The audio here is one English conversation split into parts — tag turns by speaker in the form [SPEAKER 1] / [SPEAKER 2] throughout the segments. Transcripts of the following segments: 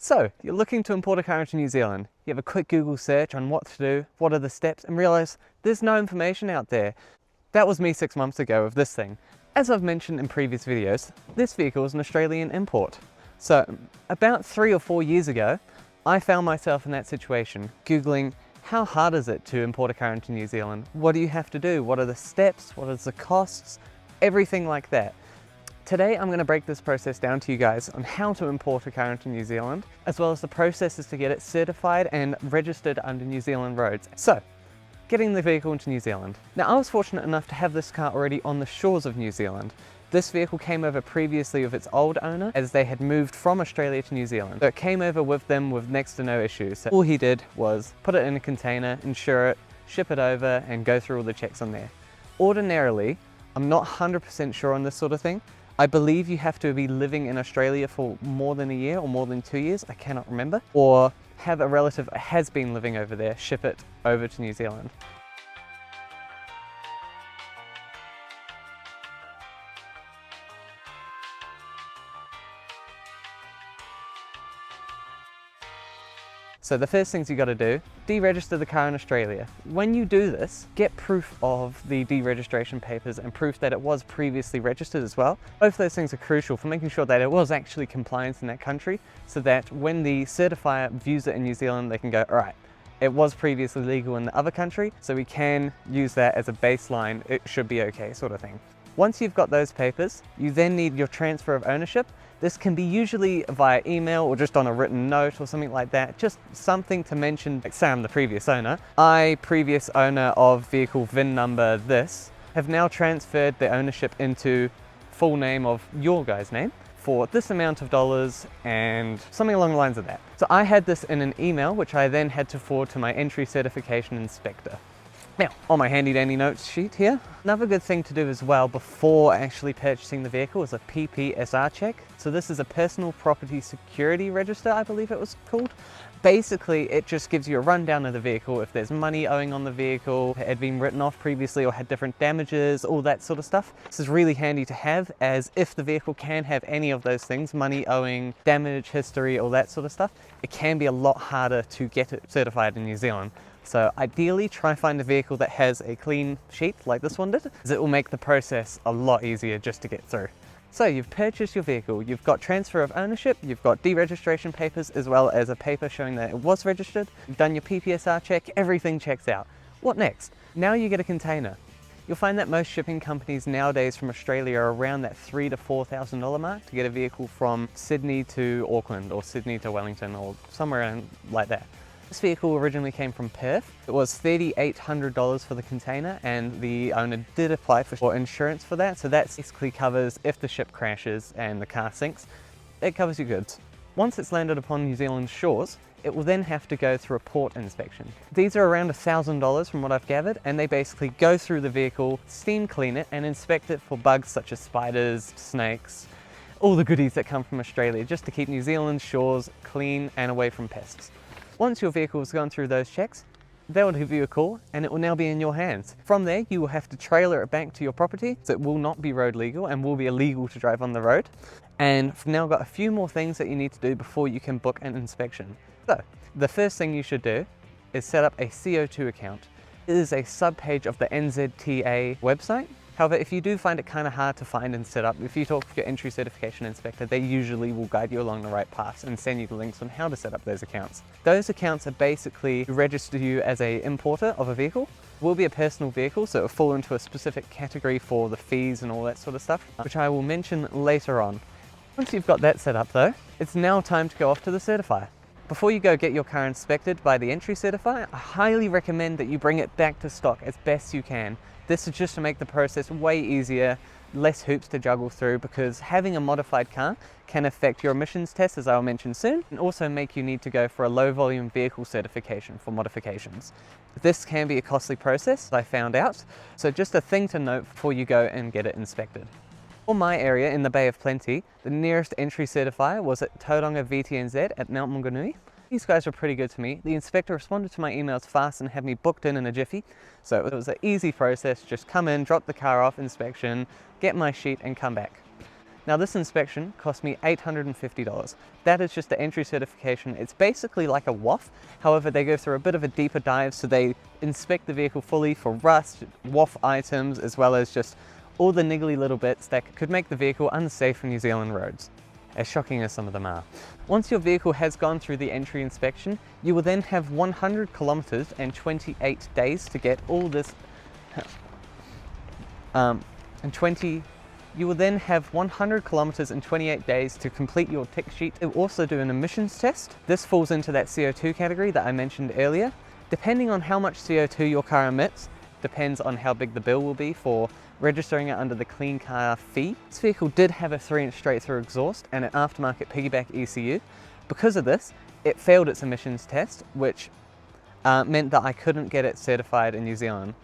[SPEAKER 1] So, you're looking to import a car into New Zealand. You have a quick Google search on what to do, what are the steps, and realise there's no information out there. That was me 6 months ago with this thing. As I've mentioned in previous videos, this vehicle is an Australian import. So, about 3 or 4 years ago, I found myself in that situation, Googling how hard is it to import a car into New Zealand? What do you have to do? What are the steps? What are the costs? Everything like that. Today I'm going to break this process down to you guys on how to import a car into New Zealand, as well as the processes to get it certified and registered under New Zealand roads. So, getting the vehicle into New Zealand. Now I was fortunate enough to have this car already on the shores of New Zealand. This vehicle came over previously with its old owner as they had moved from Australia to New Zealand. So it came over with them with next to no issues. So all he did was put it in a container, insure it, ship it over and go through all the checks on there. Ordinarily, I'm not 100% sure on this sort of thing. I believe you have to be living in Australia for more than a year or more than 2 years, I cannot remember, or have a relative that has been living over there, ship it over to New Zealand. So the first things you got to do, deregister the car in Australia. When you do this, get proof of the deregistration papers and proof that it was previously registered as well. Both those things are crucial for making sure that it was actually compliant in that country, so that when the certifier views it in New Zealand, they can go, all right, it was previously legal in the other country, so we can use that as a baseline, it should be okay sort of thing. Once you've got those papers, you then need your transfer of ownership. This can be usually via email or just on a written note or something like that. Just something to mention, like say I'm the previous owner. I, previous owner of vehicle VIN number this, have now transferred the ownership into full name of your guy's name for this amount of dollars and something along the lines of that. So I had this in an email, which I then had to forward to my entry certification inspector. Now, on my handy dandy notes sheet here, another good thing to do as well before actually purchasing the vehicle is a PPSR check. So this is a personal property security register, I believe it was called. Basically, it just gives you a rundown of the vehicle, if there's money owing on the vehicle, it had been written off previously or had different damages, all that sort of stuff. This is really handy to have, as if the vehicle can have any of those things, money owing, damage history, all that sort of stuff, it can be a lot harder to get it certified in New Zealand. So ideally try find a vehicle that has a clean sheet like this one did, as it will make the process a lot easier just to get through. So you've purchased your vehicle, you've got transfer of ownership, you've got deregistration papers as well as a paper showing that it was registered, you've done your PPSR check, everything checks out. What next? Now you get a container. You'll find that most shipping companies nowadays from Australia are around that $3,000 to $4,000 mark to get a vehicle from Sydney to Auckland or Sydney to Wellington or somewhere around like that. This vehicle originally came from Perth. It was $3,800 for the container and the owner did apply for insurance for that. So that basically covers if the ship crashes and the car sinks, it covers your goods. Once it's landed upon New Zealand's shores, it will then have to go through a port inspection. These are around $1,000 from what I've gathered, and they basically go through the vehicle, steam clean it and inspect it for bugs such as spiders, snakes, all the goodies that come from Australia, just to keep New Zealand's shores clean and away from pests. Once your vehicle has gone through those checks, they will give you a call and it will now be in your hands. From there, you will have to trailer it back to your property, so it will not be road legal and will be illegal to drive on the road. And from now, I've got a few more things that you need to do before you can book an inspection. So, the first thing you should do is set up a CO2 account. It is a subpage of the NZTA website. However, if you do find it kind of hard to find and set up, if you talk with your entry certification inspector, they usually will guide you along the right path and send you the links on how to set up those accounts. Those accounts are basically to register you as an importer of a vehicle. It will be a personal vehicle, so it will fall into a specific category for the fees and all that sort of stuff, which I will mention later on. Once you've got that set up though, it's now time to go off to the certifier. Before you go get your car inspected by the entry certifier, I highly recommend that you bring it back to stock as best you can. This is just to make the process way easier, less hoops to juggle through, because having a modified car can affect your emissions test, as I'll mention soon, and also make you need to go for a low volume vehicle certification for modifications. This can be a costly process, I found out, so just a thing to note before you go and get it inspected. For my area in the Bay of Plenty, the nearest entry certifier was at Tauranga VTNZ at Mount Maunganui. These guys were pretty good to me. The inspector responded to my emails fast and had me booked in a jiffy. So it was an easy process, just come in, drop the car off, inspection, get my sheet and come back. Now this inspection cost me $850. That is just the entry certification. It's basically like a WOF. However, they go through a bit of a deeper dive, so they inspect the vehicle fully for rust, WOF items, as well as just all the niggly little bits that could make the vehicle unsafe for New Zealand roads, as shocking as some of them are. Once your vehicle has gone through the entry inspection, you will then have 100 kilometers and 28 days to get all this, you will then have 100 kilometers and 28 days to complete your tick sheet. It will also do an emissions test. This falls into that CO2 category that I mentioned earlier. Depending on how much CO2 your car emits, depends on how big the bill will be for registering it under the Clean Car fee. This vehicle did have a 3-inch straight-through exhaust and an aftermarket piggyback ECU. Because of this, it failed its emissions test, which meant that I couldn't get it certified in New Zealand.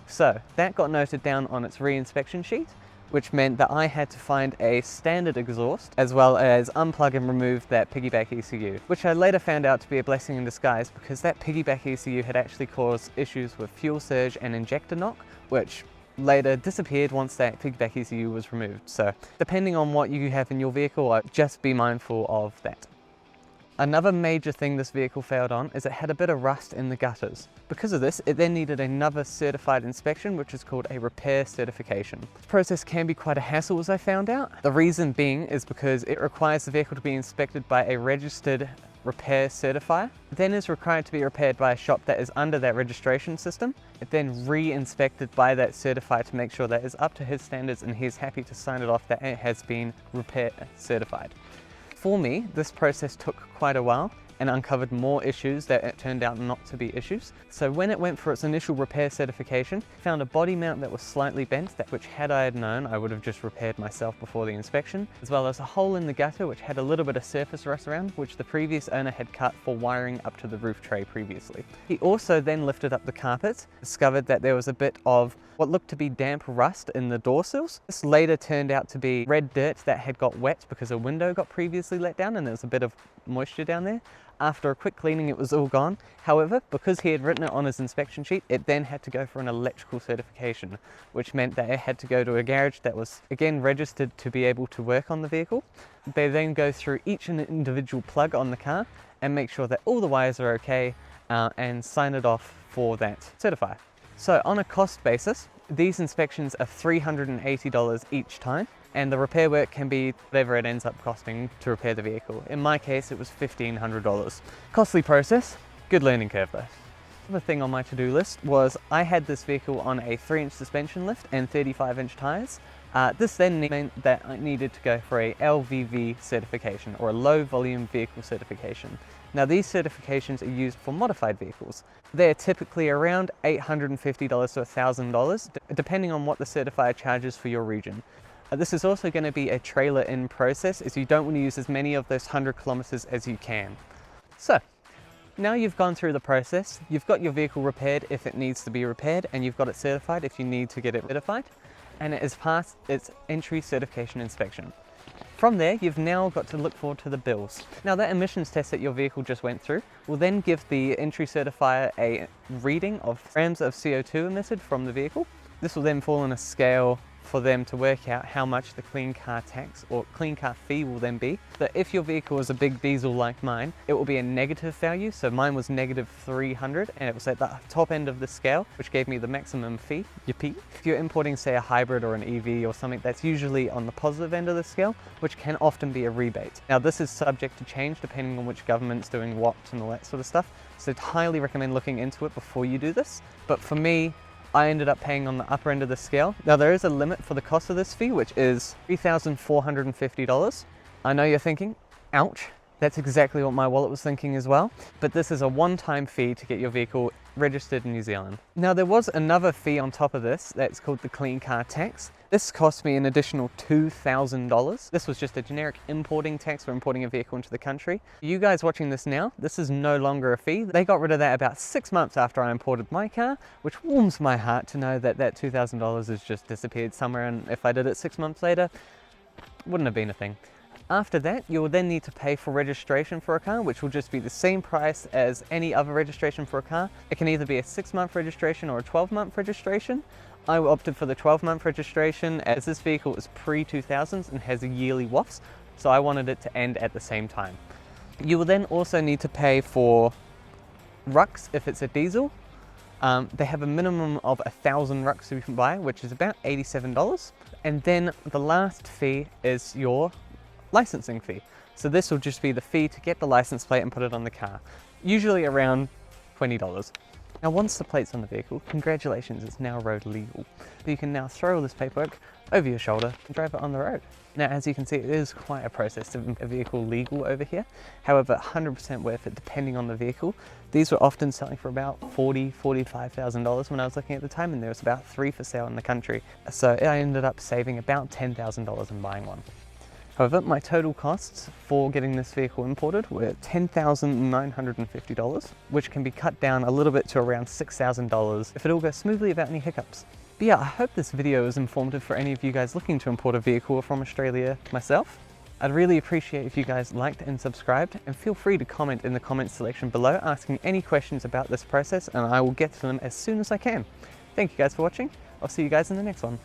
[SPEAKER 1] So that got noted down on its re-inspection sheet, which meant that I had to find a standard exhaust as well as unplug and remove that piggyback ECU, which I later found out to be a blessing in disguise because that piggyback ECU had actually caused issues with fuel surge and injector knock, which later disappeared once that piggyback ECU was removed. So depending on what you have in your vehicle, just be mindful of that. Another major thing this vehicle failed on is it had a bit of rust in the gutters. Because of this, it then needed another certified inspection, which is called a repair certification. This process can be quite a hassle, as I found out. The reason being is because it requires the vehicle to be inspected by a registered repair certifier. It then is required to be repaired by a shop that is under that registration system. It then re-inspected by that certifier to make sure that it's up to his standards and he's happy to sign it off that it has been repair certified. For me, this process took quite a while and uncovered more issues that it turned out not to be issues. So when it went for its initial repair certification, found a body mount that was slightly bent, that which had I had known, I would have just repaired myself before the inspection, as well as a hole in the gutter which had a little bit of surface rust around, which the previous owner had cut for wiring up to the roof tray previously. He also then lifted up the carpets, discovered that there was a bit of what looked to be damp rust in the door sills. This later turned out to be red dirt that had got wet because a window got previously let down and there was a bit of moisture down there. After a quick cleaning, it was all gone. However, because he had written it on his inspection sheet, it then had to go for an electrical certification, which meant that it had to go to a garage that was again registered to be able to work on the vehicle. They then go through each individual plug on the car and make sure that all the wires are okay and sign it off for that certifier. So on a cost basis, these inspections are $380 each time, and the repair work can be whatever it ends up costing to repair the vehicle. In my case, it was $1,500. Costly process, good learning curve though. The thing on my to-do list was I had this vehicle on a 3-inch suspension lift and 35-inch tires. This then meant that I needed to go for a LVV certification, or a low volume vehicle certification. Now these certifications are used for modified vehicles. They're typically around $850 to $1,000, depending on what the certifier charges for your region. This is also going to be a trailer-in process, as you don't want to use as many of those 100 kilometers as you can. So, now you've gone through the process, you've got your vehicle repaired if it needs to be repaired, and you've got it certified if you need to get it certified, and it has passed its entry certification inspection. From there, you've now got to look forward to the bills. Now that emissions test that your vehicle just went through will then give the entry certifier a reading of grams of CO2 emitted from the vehicle. This will then fall on a scale for them to work out how much the Clean Car tax or Clean Car fee will then be. So if your vehicle is a big diesel like mine, it will be a negative value. So mine was negative 300 and it was at the top end of the scale, which gave me the maximum fee, yippee. If you're importing say a hybrid or an EV or something, that's usually on the positive end of the scale, which can often be a rebate. Now this is subject to change depending on which government's doing what and all that sort of stuff. So I'd highly recommend looking into it before you do this. But for me, I ended up paying on the upper end of the scale. Now there is a limit for the cost of this fee, which is $3,450. I know you're thinking, ouch, that's exactly what my wallet was thinking as well. But this is a one-time fee to get your vehicle registered in New Zealand. Now there was another fee on top of this that's called the Clean Car tax. This cost me an additional $2,000. This was just a generic importing tax for importing a vehicle into the country. You guys watching this now, this is no longer a fee. They got rid of that about 6 months after I imported my car, which warms my heart to know that that $2,000 has just disappeared somewhere, and if I did it 6 months later, wouldn't have been a thing. After that, you'll then need to pay for registration for a car, which will just be the same price as any other registration for a car. It can either be a 6-month registration or a 12-month registration. I opted for the 12-month registration as this vehicle is pre-2000s and has a yearly WOFs, so I wanted it to end at the same time. You will then also need to pay for rucks if it's a diesel. They have a minimum of 1,000 rucks you can buy, which is about $87. And then the last fee is your licensing fee. So this will just be the fee to get the license plate and put it on the car, usually around $20. Now once the plate's on the vehicle, congratulations, it's now road legal. You can now throw all this paperwork over your shoulder and drive it on the road. Now as you can see, it is quite a process to make a vehicle legal over here. However, 100% worth it depending on the vehicle. These were often selling for about $45,000 when I was looking at the time, and there was about 3 for sale in the country. So I ended up saving about $10,000 in buying one. However, my total costs for getting this vehicle imported were $10,950, which can be cut down a little bit to around $6,000 if it all goes smoothly without any hiccups. But yeah, I hope this video is informative for any of you guys looking to import a vehicle from Australia myself. I'd really appreciate if you guys liked and subscribed, and feel free to comment in the comments section below asking any questions about this process, and I will get to them as soon as I can. Thank you guys for watching. I'll see you guys in the next one.